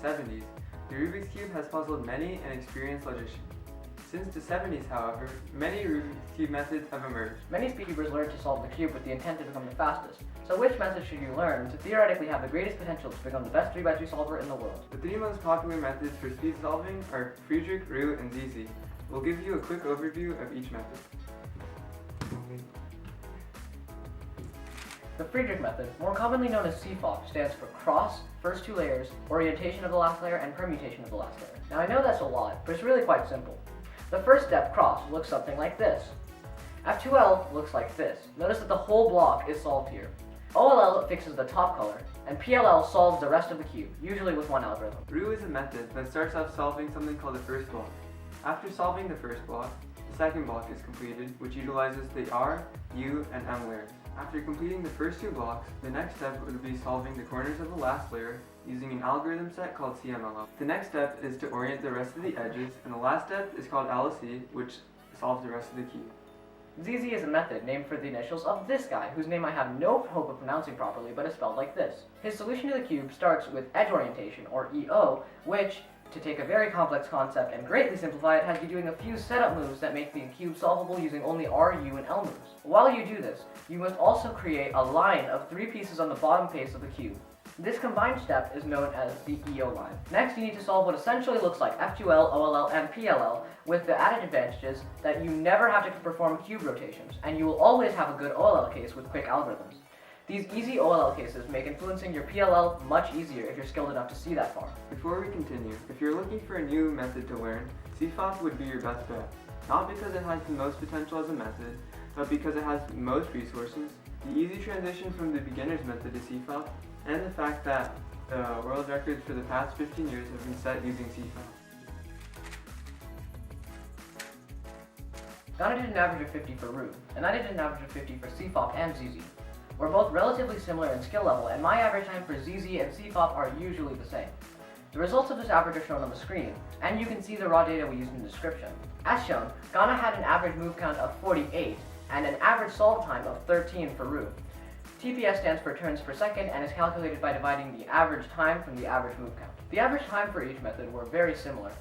the 70s, the Rubik's Cube has puzzled many an experienced logician. Since the 70s, however, many Rubik's Cube methods have emerged. Many speedcubers learn to solve the cube with the intent to become the fastest. So which method should you learn to theoretically have the greatest potential to become the best 3x3 solver in the world? The three most popular methods for speed solving are Friedrich, Roux, and ZZ. We'll give you a quick overview of each method. The Friedrich method, more commonly known as CFOP, stands for cross, first two layers, orientation of the last layer, and permutation of the last layer. Now I know that's a lot, but it's really quite simple. The first step, cross, looks something like this. F2L looks like this. Notice that the whole block is solved here. OLL fixes the top color, and PLL solves the rest of the cube, usually with one algorithm. Roux is a method that starts off solving something called the first block. After solving the first block, the second block is completed, which utilizes the R, U, and M layers. After completing the first two blocks, the next step would be solving the corners of the last layer using an algorithm set called CMLL. The next step is to orient the rest of the edges, and the last step is called LSE, which solves the rest of the cube. ZZ is a method named for the initials of this guy, whose name I have no hope of pronouncing properly, but is spelled like this. His solution to the cube starts with edge orientation, or EO, which, to take a very complex concept and greatly simplify it, has you doing a few setup moves that make the cube solvable using only R, U, and L moves. While you do this, you must also create a line of three pieces on the bottom face of the cube. This combined step is known as the EO line. Next, you need to solve what essentially looks like F2L, OLL, and PLL, with the added advantages that you never have to perform cube rotations, and you will always have a good OLL case with quick algorithms. These easy OLL cases make influencing your PLL much easier if you're skilled enough to see that far. Before we continue, if you're looking for a new method to learn, CFOP would be your best bet. Not because it has the most potential as a method, but because it has the most resources, the easy transition from the beginner's method to CFOP, and the fact that the world records for the past 15 years have been set using CFOP. Ghana did an average of 50 for Roux, and I did an average of 50 for CFOP and ZZ. We're both relatively similar in skill level, and my average time for ZZ and CFOP are usually the same. The results of this average are shown on the screen, and you can see the raw data we used in the description. As shown, Ghana had an average move count of 48, and an average solve time of 13 for Roux. TPS stands for turns per second and is calculated by dividing the average time from the average move count. The average time for each method were very similar.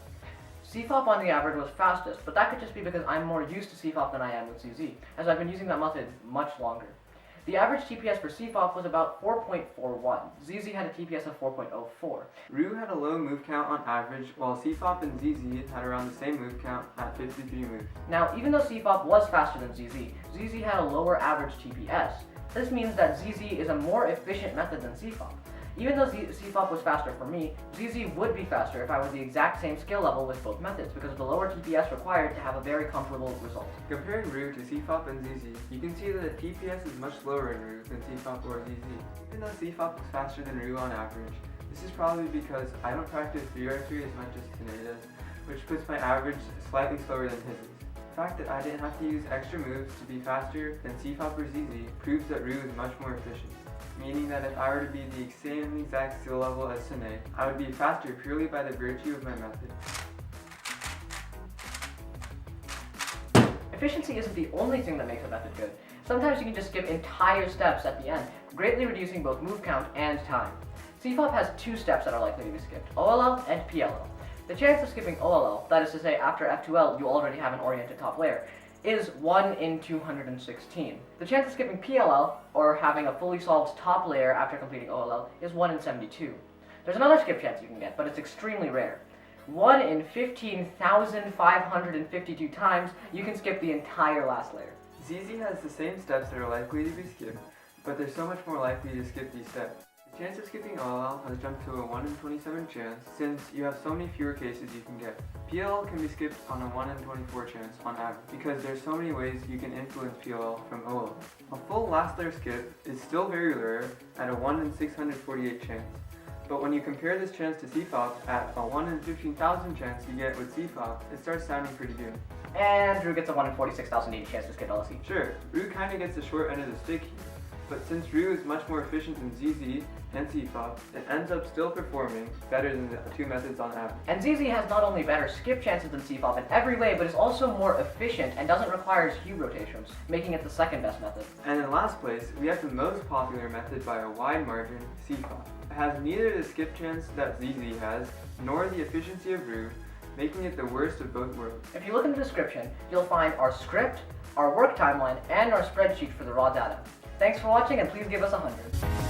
CFOP on the average was fastest, but that could just be because I'm more used to CFOP than I am with ZZ, as I've been using that method much longer. The average TPS for CFOP was about 4.41. ZZ had a TPS of 4.04. Roux had a low move count on average, while CFOP and ZZ had around the same move count at 53 moves. Now, even though CFOP was faster than ZZ, ZZ had a lower average TPS. This means that ZZ is a more efficient method than CFOP. Even though CFOP was faster for me, ZZ would be faster if I were the exact same skill level with both methods because of the lower TPS required to have a very comfortable result. Comparing Roux to CFOP and ZZ, you can see that the TPS is much lower in Roux than CFOP or ZZ. Even though CFOP was faster than Roux on average, this is probably because I don't practice 3x3 as much as Sinead does, which puts my average slightly slower than his. The fact that I didn't have to use extra moves to be faster than CFOP or ZZ proves that Roux is much more efficient. Meaning that if I were to be the same exact skill level as Sinead, I would be faster purely by the virtue of my method. Efficiency isn't the only thing that makes a method good. Sometimes you can just skip entire steps at the end, greatly reducing both move count and time. CFOP has two steps that are likely to be skipped, OLL and PLL. The chance of skipping OLL, that is to say after F2L you already have an oriented top layer, is 1 in 216. The chance of skipping PLL, or having a fully solved top layer after completing OLL, is 1 in 72. There's another skip chance you can get, but it's extremely rare. 1 in 15,552 times you can skip the entire last layer. ZZ has the same steps that are likely to be skipped, but they're so much more likely to skip these steps. The chance of skipping OLL has jumped to a 1 in 27 chance since you have so many fewer cases you can get. PLL can be skipped on a 1 in 24 chance on average because there's so many ways you can influence PLL from OLL. A full last layer skip is still very rare at a 1 in 648 chance. But when you compare this chance to CFOP at a 1 in 15,000 chance you get with CFOP, it starts sounding pretty good. And Roux gets a 1 in 46,080 chance to skip LSE. Sure, Roux kinda gets the short end of the stick here. But since Ru is much more efficient than ZZ and CFOP, it ends up still performing better than the two methods on average. And ZZ has not only better skip chances than CFOP in every way, but is also more efficient and doesn't require cube rotations, making it the second best method. And in last place, we have the most popular method by a wide margin, CFOP. It has neither the skip chance that ZZ has, nor the efficiency of Ru, making it the worst of both worlds. If you look in the description, you'll find our script, our work timeline, and our spreadsheet for the raw data. Thanks for watching, and please give us 100.